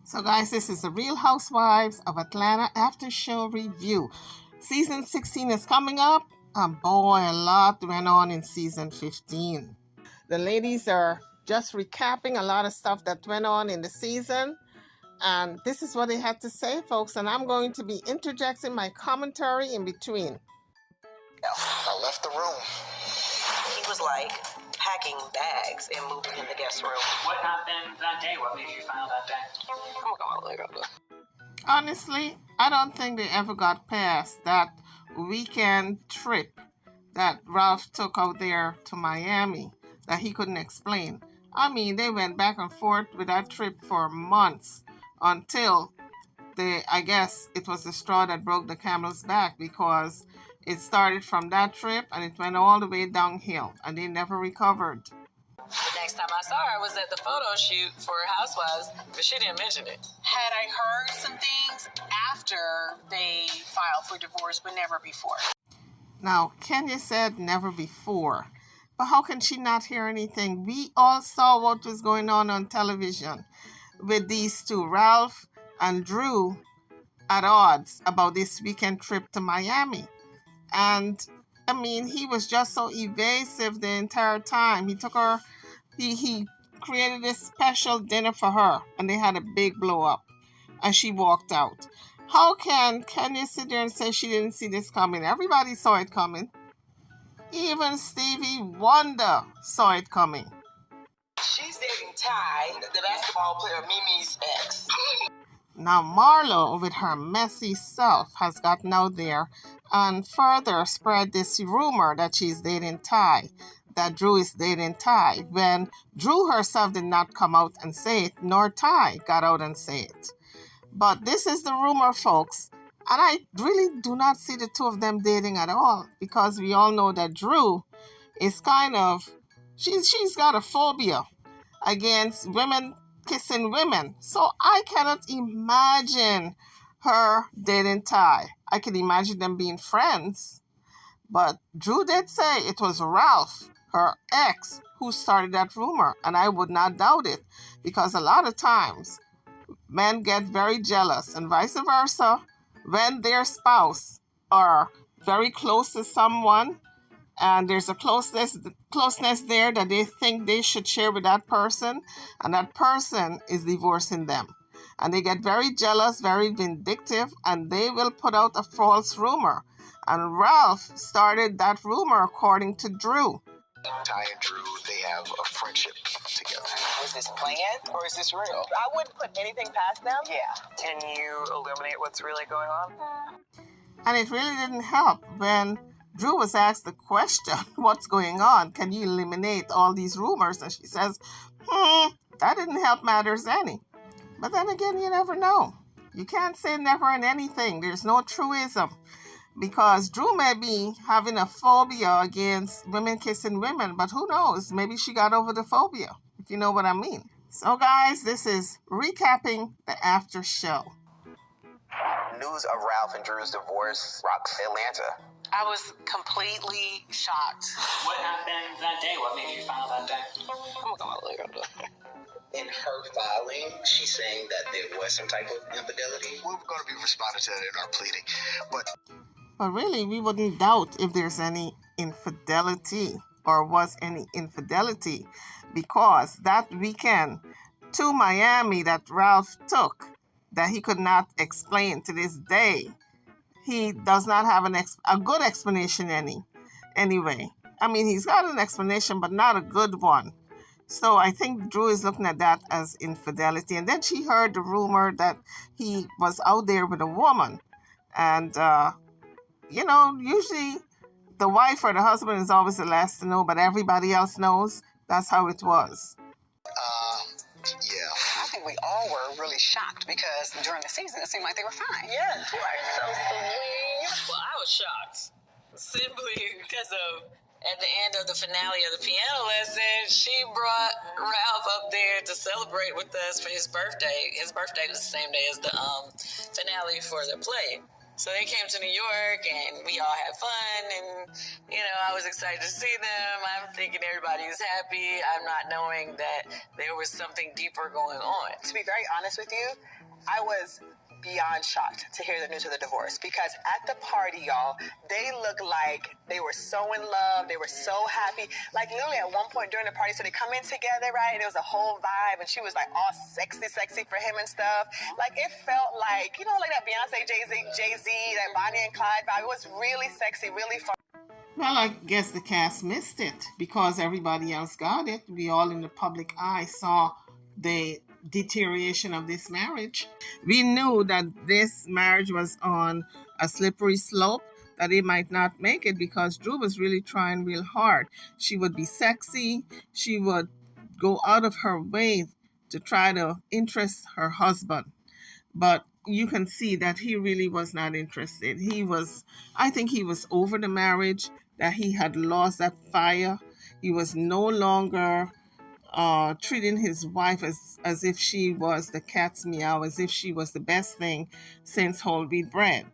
So guys, this is the Real Housewives of Atlanta after show review. Season 16 is coming up, and boy, a lot went on in season 15. The ladies are just recapping a lot of stuff that went on in the season, and this is what they had to say, folks, and I'm going to be interjecting my commentary in between. I left the room. He was like packing bags and moving in the guest room. What happened that day? What made you file that day? Oh my God. Honestly, I don't think they ever got past that weekend trip that Ralph took out there to Miami that he couldn't explain. I mean, they went back and forth with that trip for months until I guess it was the straw that broke the camel's back, because it started from that trip and it went all the way downhill and they never recovered. The next time I saw her was at the photo shoot for Housewives, but she didn't mention it. Had I heard some things after they filed for divorce, but never before. Now, Kenya said never before, but how can she not hear anything? We all saw what was going on television with these two, Ralph and Drew, at odds about this weekend trip to Miami. And I mean, he was just so evasive the entire time. He took her, he created a special dinner for her, and they had a big blow up, and she walked out. How can Kenya sit there and say she didn't see this coming? Everybody saw it coming. Even Stevie Wonder saw it coming. She's dating Ty, the basketball player Mimi's ex. Now Marlo, with her messy self, has gotten out there and further spread this rumor that she's dating Ty, that Drew is dating Ty, when Drew herself did not come out and say it, nor Ty got out and say it. But this is the rumor, folks, and I really do not see the two of them dating at all, because we all know that Drew is kind of, she's got a phobia against women kissing women. So I cannot imagine her dating Ty. I can imagine them being friends. But Drew did say it was Ralph, her ex, who started that rumor. And I would not doubt it, because a lot of times men get very jealous and vice versa when their spouse are very close to someone and there's a closeness there that they think they should share with that person, and that person is divorcing them. And they get very jealous, very vindictive, and they will put out a false rumor. And Ralph started that rumor, according to Drew. Ty and Drew, they have a friendship together. Was this planned or is this real? I wouldn't put anything past them. Yeah. Can you illuminate what's really going on? And it really didn't help when Drew was asked the question, what's going on? Can you eliminate all these rumors? And she says, that didn't help matters any. But then again, you never know. You can't say never in anything. There's no truism. Because Drew may be having a phobia against women kissing women, but who knows? Maybe she got over the phobia, if you know what I mean. So guys, this is recapping the after show. News of Ralph and Drew's divorce rocks Atlanta. I was completely shocked. What happened that day? What made you file that day? Oh my God. In her filing, she's saying that there was some type of infidelity. We're going to be responding to that in our pleading. But really, we wouldn't doubt if there's any infidelity or was any infidelity, because that weekend to Miami that Ralph took, that he could not explain to this day, he does not have a good explanation anyway. I mean, he's got an explanation, but not a good one. So I think Drew is looking at that as infidelity. And then she heard the rumor that he was out there with a woman. And, usually the wife or the husband is always the last to know, but everybody else knows. That's how it was. Yeah. I think we all were really shocked because during the season it seemed like they were fine. Yeah, you are so sweet. Well, I was shocked simply because of at the end of the finale of the piano lesson, she brought Ralph up there to celebrate with us for his birthday. His birthday was the same day as the finale for the play. So they came to New York, and we all had fun, and, I was excited to see them. I'm thinking everybody is happy. I'm not knowing that there was something deeper going on. To be very honest with you, I was beyond shocked to hear the news of the divorce because at the party, y'all, they looked like they were so in love. They were so happy. Like literally at one point during the party, so they come in together, right? And it was a whole vibe, and she was like all sexy for him and stuff. Like it felt like, like that Beyonce, Jay-Z, that Bonnie and Clyde vibe. It was really sexy, really fun. Well, I guess the cast missed it because everybody else got it. We all in the public eye saw the deterioration of this marriage. We knew that this marriage was on a slippery slope, that it might not make it because Drew was really trying real hard. She would be sexy, she would go out of her way to try to interest her husband. But you can see that he really was not interested. I think he was over the marriage, that he had lost that fire. He was no longer treating his wife as if she was the cat's meow, as if she was the best thing since whole wheat bread.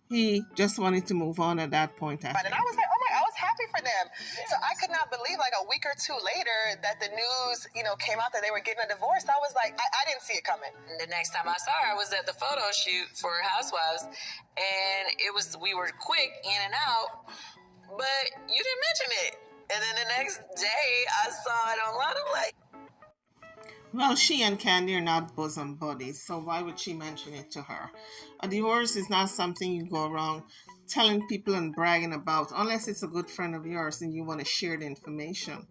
He just wanted to move on at that point. And I was like, I was happy for them. So I could not believe like a week or two later that the news, came out that they were getting a divorce. I was like, I didn't see it coming. The next time I saw her, I was at the photo shoot for Housewives, and we were quick in and out, but you didn't mention it. And then the next day, I saw it online. I'm like, well, she and Candy are not bosom buddies, so why would she mention it to her? A divorce is not something you go around telling people and bragging about, unless it's a good friend of yours and you want to share the information.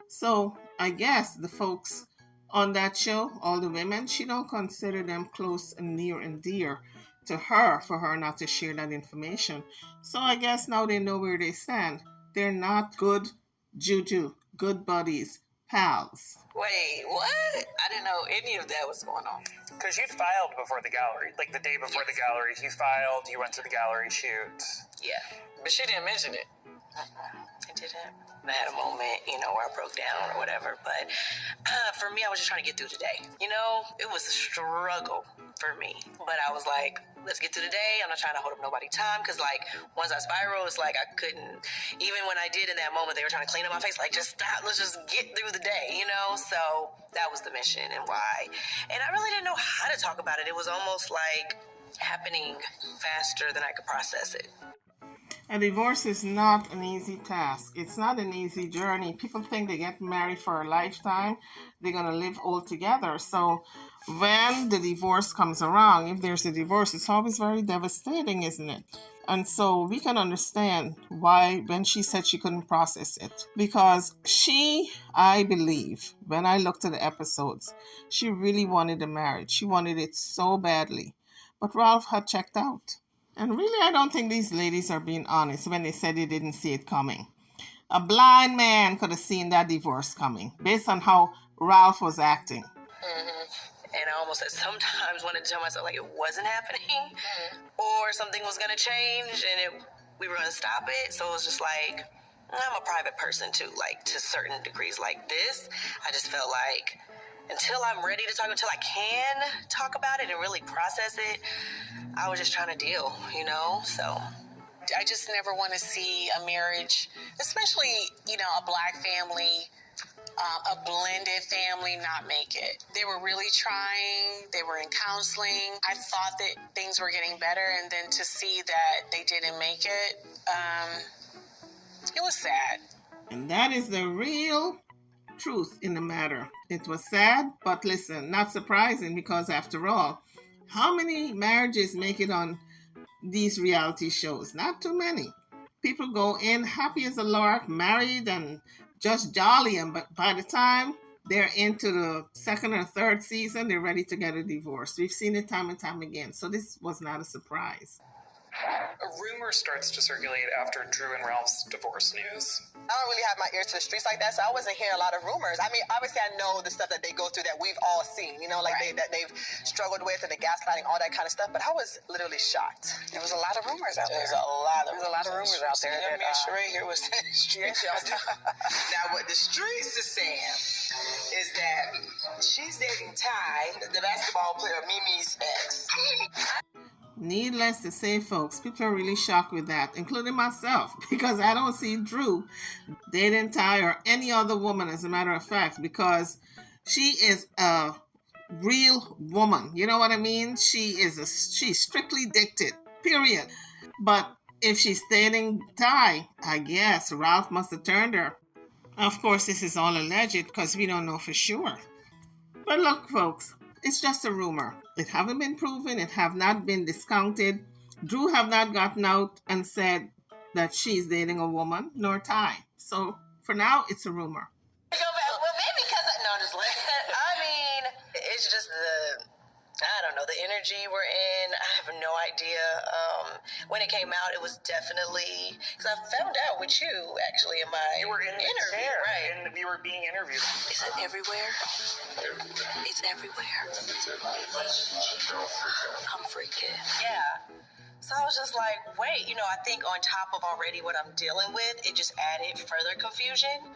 So I guess the folks on that show, all the women, she don't consider them close and near and dear to her for her not to share that information. So I guess now they know where they stand. They're not good juju, good buddies, pals. wait, what? I didn't know any of that was going on. Because you'd filed before the gallery, like the day before the gallery. You filed, you went to the gallery shoot. Yeah, but she didn't mention it. I didn't. I had a moment, where I broke down or whatever. But for me, I was just trying to get through the day. It was a struggle for me. But I was like, let's get through the day. I'm not trying to hold up nobody's time. Because, once I spiral, it's like I couldn't. Even when I did in that moment, they were trying to clean up my face. Like, just stop. Let's just get through the day, So that was the mission and why. And I really didn't know how to talk about it. It was almost like happening faster than I could process it. A divorce is not an easy task. It's not an easy journey. People think they get married for a lifetime. They're going to live all together. So when the divorce comes around, if there's a divorce, it's always very devastating, isn't it? And so we can understand why when she said she couldn't process it. Because I believe, when I looked at the episodes, she really wanted a marriage. She wanted it so badly. But Ralph had checked out. And really, I don't think these ladies are being honest when they said they didn't see it coming. A blind man could have seen that divorce coming based on how Ralph was acting. Mm-hmm. And I almost sometimes wanted to tell myself like it wasn't happening or something was going to change and we were going to stop it. So it was just like, I'm a private person too, like to certain degrees like this. I just felt like until I'm ready to talk, until I can talk about it and really process it, I was just trying to deal, so. I just never want to see a marriage, especially, a black family, a blended family not make it. They were really trying. They were in counseling. I thought that things were getting better, and then to see that they didn't make it, it was sad. And that is the real truth in the matter. It was sad, but listen, not surprising because after all, how many marriages make it on these reality shows? Not too many. People go in happy as a lark, married and just jolly, and but by the time they're into the second or third season, they're ready to get a divorce. We've seen it time and time again, so this was not a surprise. A rumor starts to circulate after Drew and Ralph's divorce news. I don't really have my ears to the streets like that, so I wasn't hearing a lot of rumors. I mean, obviously I know the stuff that they go through that we've all seen, that they've struggled with and the gaslighting, all that kind of stuff, but I was literally shocked. There was a lot of rumors out there. There's a lot of rumors out there. That Sheree here was in the streets. Now, what the streets are saying is that she's dating Ty, the basketball player Mimi's ex. Needless to say, folks, people are really shocked with that, including myself, because I don't see Drew dating Ty or any other woman, as a matter of fact, because she is a real woman. You know what I mean? She's strictly dictated, period. But if she's dating Ty, I guess Ralph must have turned her. Of course, this is all alleged because we don't know for sure. But look, folks, it's just a rumor. It haven't been proven. It have not been discounted. Drew have not gotten out and said that she's dating a woman, nor Ty. So for now, it's a rumor. Go back. Well, maybe because no, just I mean, it's just I don't know, the energy we're in. I have no idea. When it came out, it was definitely because I found out with you actually in my You were in the interview, chair, right? and we were being interviewed. Is it everywhere? It's everywhere. I'm freaking. Yeah. So I was just like, wait, I think on top of already what I'm dealing with, it just added further confusion.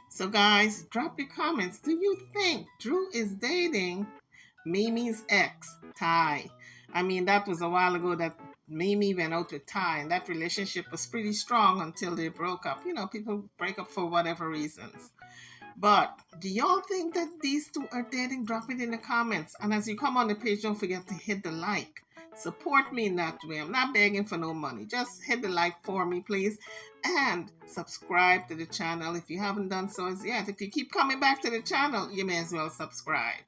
So guys, drop your comments. Do you think Drew is dating Mimi's ex, Ty? I mean, that was a while ago that Mimi went out with Ty, and that relationship was pretty strong until they broke up. People break up for whatever reasons. But do y'all think that these two are dating? Drop it in the comments. And as you come on the page, don't forget to hit the like. Support me in that way. I'm not begging for no money. Just hit the like for me, please. And subscribe to the channel if you haven't done so as yet. If you keep coming back to the channel, you may as well subscribe.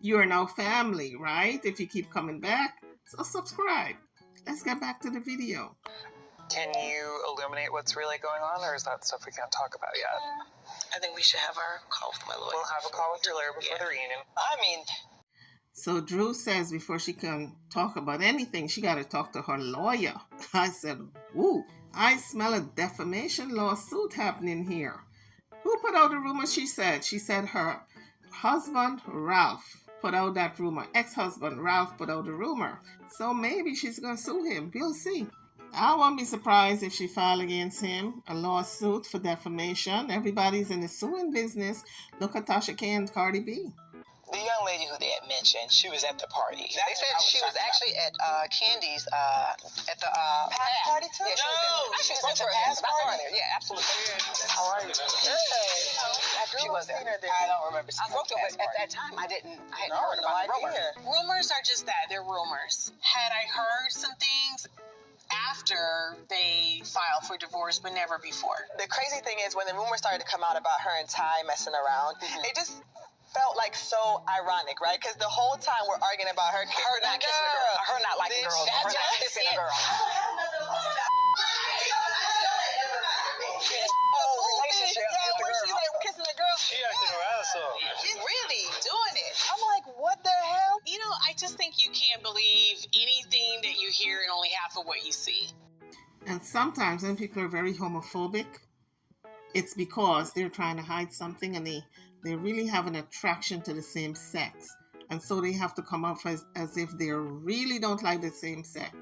You are now family, right? If you keep coming back, so subscribe. Let's get back to the video. Can you illuminate what's really going on, or is that stuff we can't talk about yet? I think we should have our call with my lawyer. We'll have a call with your lawyer before the reunion. I mean, so Drew says before she can talk about anything, she got to talk to her lawyer. I said, ooh, I smell a defamation lawsuit happening here. Who put out the rumor? She said her husband, Ralph, put out that rumor. Ex-husband, Ralph, put out the rumor. So maybe she's going to sue him. We'll see. I won't be surprised if she filed against him a lawsuit for defamation. Everybody's in the suing business. Look at Tasha K and Cardi B. The young lady who they had mentioned, she was at the party. They said she was actually at Candy's at the past party too. Yeah, she was at the past party. Yeah, absolutely. How are you? Good. She was there. I don't remember. I spoke to her, but at that time I hadn't heard about the rumor. Rumors are just that. They're rumors. Had I heard some things after they filed for divorce, but never before. The crazy thing is when the rumors started to come out about her and Ty messing around, it just felt like so ironic, right? Because the whole time we're arguing about her not kissing a girl, her not liking girls, her not kissing a girl. She's like kissing a girl. She acting her ass off. She's really doing it. I'm like, what the hell? I just think you can't believe anything that you hear and only half of what you see. And sometimes when people are very homophobic, it's because they're trying to hide something and they really have an attraction to the same sex. And so they have to come off as if they really don't like the same sex.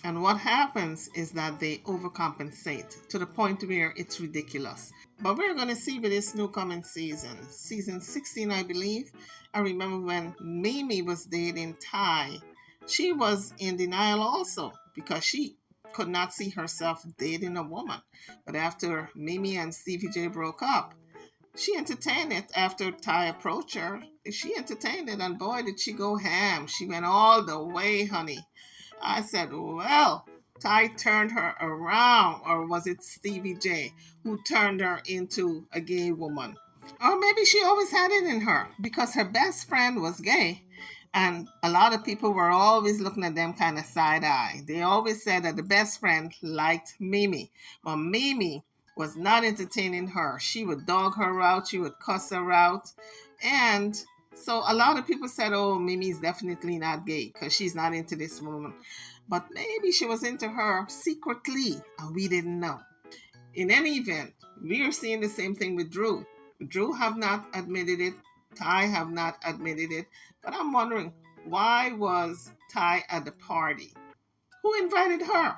And what happens is that they overcompensate to the point where it's ridiculous. But we're going to see with this new coming season 16, I believe. I remember when Mimi was dating Ty, she was in denial also because she could not see herself dating a woman. But after Mimi and Stevie J broke up, she entertained it after Ty approached her. She entertained it, and boy, did she go ham. She went all the way, honey. I said, well, Ty turned her around, or was it Stevie J who turned her into a gay woman? Or maybe she always had it in her because her best friend was gay. And a lot of people were always looking at them kind of side-eye. They always said that the best friend liked Mimi. But Mimi was not entertaining her. She would dog her out. She would cuss her out. And so a lot of people said, oh, Mimi's definitely not gay because she's not into this woman. But maybe she was into her secretly and we didn't know. In any event, we are seeing the same thing with Drew. Drew have not admitted it. Ty have not admitted it. But I'm wondering, why was Ty at the party? Who invited her?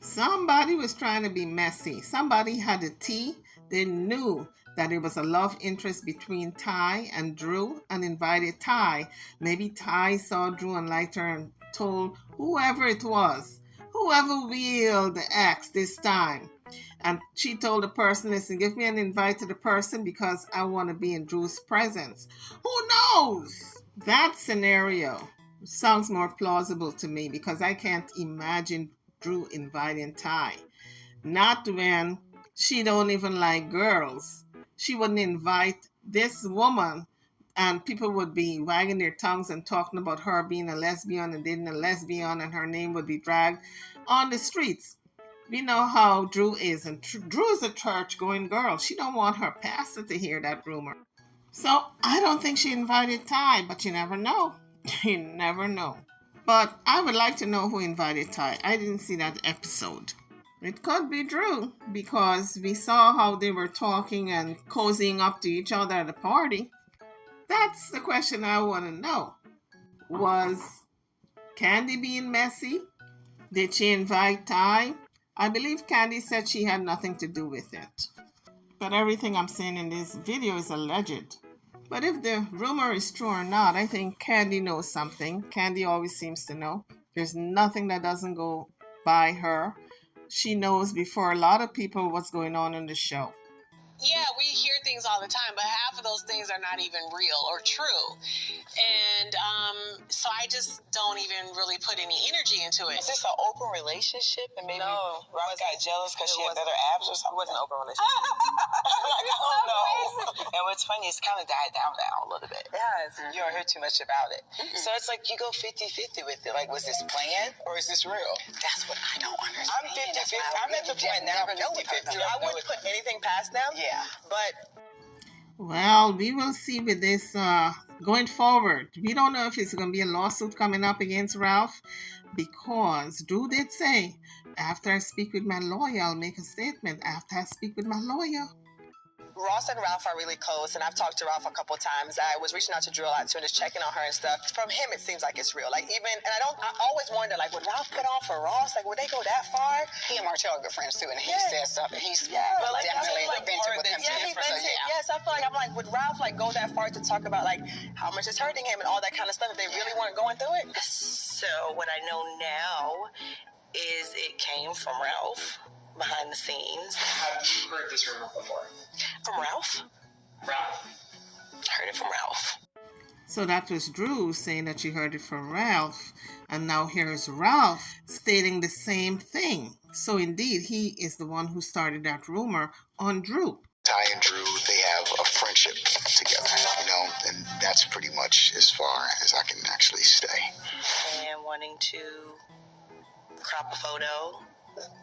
Somebody was trying to be messy. Somebody had the tea. They knew that it was a love interest between Ty and Drew and invited Ty. Maybe Ty saw Drew and liked her and told whoever it was, whoever wheeled the axe this time. And she told the person, listen, give me an invite to the person because I want to be in Drew's presence. Who knows? That scenario sounds more plausible to me because I can't imagine Drew inviting Ty. Not when she don't even like girls. She wouldn't invite this woman and people would be wagging their tongues and talking about her being a lesbian and dating a lesbian and her name would be dragged on the streets. We know how Drew is, and Drew is a church-going girl. She don't want her pastor to hear that rumor. So I don't think she invited Ty, but you never know. You never know. But I would like to know who invited Ty. I didn't see that episode. It could be Drew because we saw how they were talking and cozying up to each other at the party. That's the question I want to know. Was Candy being messy? Did she invite Ty? I believe Candy said she had nothing to do with it. But everything I'm saying in this video is alleged. But if the rumor is true or not, I think Candy knows something. Candy always seems to know. There's nothing that doesn't go by her. She knows before a lot of people what's going on in the show. Yeah, we hear things all the time, but half of those things are not even real or true. And so I just don't even really put any energy into it. Is this an open relationship? And maybe Ralph got jealous because she had better abs or something? It wasn't an open relationship. Like, I don't know. And what's funny, it's kind of died down now a little bit. Yeah, you don't hear too much about it. So it's like you go 50-50 with it. Like, was this planned or is this real? That's what I don't understand. I'm 50-50. I'm at the point now, 50-50. I wouldn't put anything past them. Yeah. But well, we will see with this going forward. We don't know if it's going to be a lawsuit coming up against Ralph because Drew did say, after I speak with my lawyer, I'll make a statement. After I speak with my lawyer. Ross and Ralph are really close, and I've talked to Ralph a couple times. I was reaching out to Drew a lot too and just checking on her and stuff. From him, it seems like it's real. Like, even, and I always wonder, like, would Ralph put on for Ross? Like, would they go that far? he and Martell are good friends too, and he says something. He's But like, definitely like, vented with him too. he vented. Yes, I feel like I'm like, would Ralph like go that far to talk about like how much it's hurting him and all that kind of stuff if they really weren't going through it? So what I know now is it came from Ralph behind the scenes. Have you heard this rumor before? From Ralph? Ralph? Heard it from Ralph. So that was Drew saying that she heard it from Ralph. And now here's Ralph stating the same thing. So indeed, he is the one who started that rumor on Drew. Ty and Drew, they have a friendship together, and that's pretty much as far as I can actually stay. And wanting to crop a photo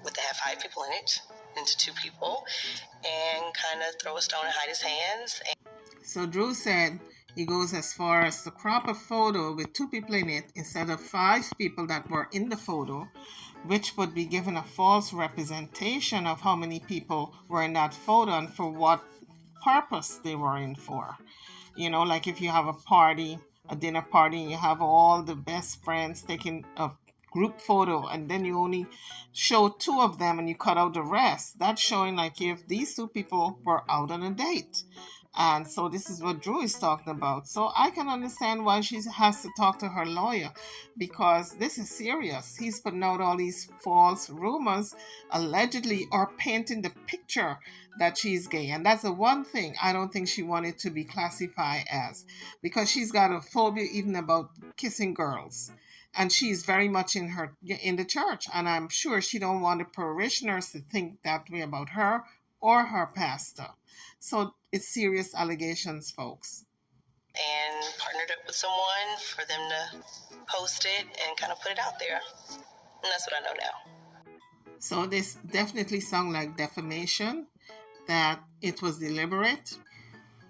with to have 5 people in it into 2 people and kind of throw a stone and hide his hands. So Drew said he goes as far as to crop a photo with 2 people in it instead of 5 people that were in the photo, which would be given a false representation of how many people were in that photo and for what purpose they were in for. Like if you have a party, a dinner party, and you have all the best friends taking a group photo and then you only show 2 of them and you cut out the rest. That's showing like if these 2 people were out on a date. And so this is what Drew is talking about. So I can understand why she has to talk to her lawyer because this is serious. He's putting out all these false rumors, allegedly, or painting the picture that she's gay. And that's the one thing I don't think she wanted to be classified as because she's got a phobia even about kissing girls. And she's very much in the church. And I'm sure she don't want the parishioners to think that way about her or her pastor. So it's serious allegations, folks. And partnered up with someone for them to post it and kind of put it out there. And that's what I know now. So this definitely sounds like defamation, that it was deliberate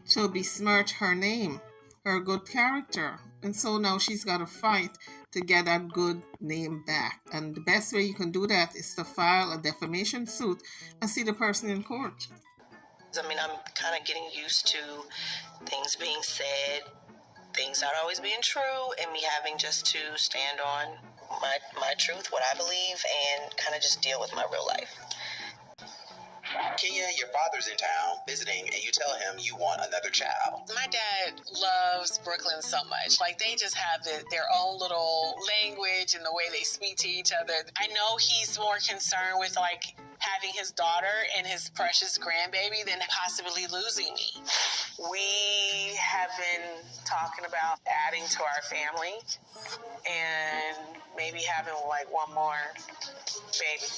to besmirch her name, her good character. And so now she's got to fight to get that good name back. And the best way you can do that is to file a defamation suit and see the person in court. I mean, I'm kind of getting used to things being said, things not always being true, and me having just to stand on my truth, what I believe, and kind of just deal with my real life. Kenya, your father's in town visiting, and you tell him you want another child. My dad loves Brooklyn so much. Like, they just have their own little language and the way they speak to each other. I know he's more concerned with, like, having his daughter and his precious grandbaby than possibly losing me. We have been talking about adding to our family and maybe having like one more baby.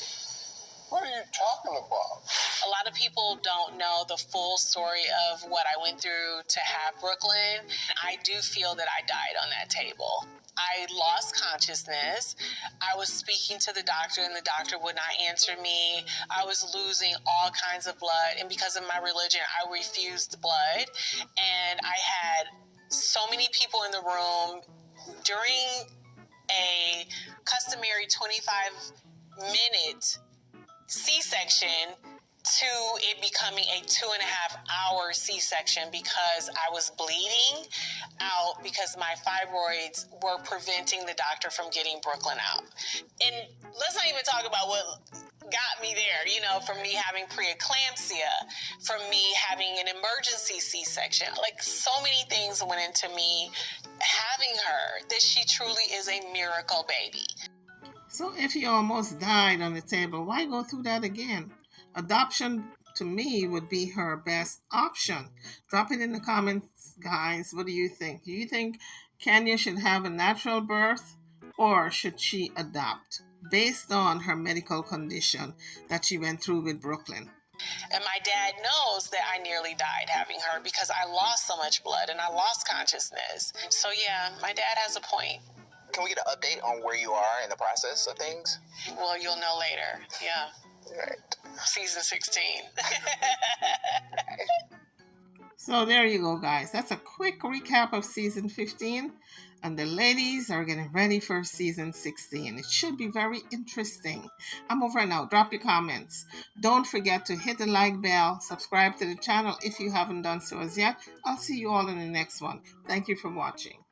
What are you talking about? A lot of people don't know the full story of what I went through to have Brooklyn. I do feel that I died on that table. I lost consciousness. I was speaking to the doctor and the doctor would not answer me. I was losing all kinds of blood. And because of my religion, I refused blood. And I had so many people in the room during a customary 25-minute C-section to it becoming a 2.5-hour C-section because I was bleeding out because my fibroids were preventing the doctor from getting Brooklyn out. And let's not even talk about what got me there, from me having preeclampsia, from me having an emergency C-section. Like, so many things went into me having her, that she truly is a miracle baby. So if you almost died on the table, why go through that again? Adoption, to me, would be her best option. Drop it in the comments, guys. What do you think? Do you think Kenya should have a natural birth, or should she adopt based on her medical condition that she went through with Brooklyn? And my dad knows that I nearly died having her because I lost so much blood and I lost consciousness. So yeah, my dad has a point. Can we get an update on where you are in the process of things? Well, you'll know later. Yeah. Right. Season 16. So there you go, guys. That's a quick recap of season 15. And the ladies are getting ready for season 16. It should be very interesting. I'm over now. Drop your comments. Don't forget to hit the like bell. Subscribe to the channel if you haven't done so as yet. I'll see you all in the next one. Thank you for watching.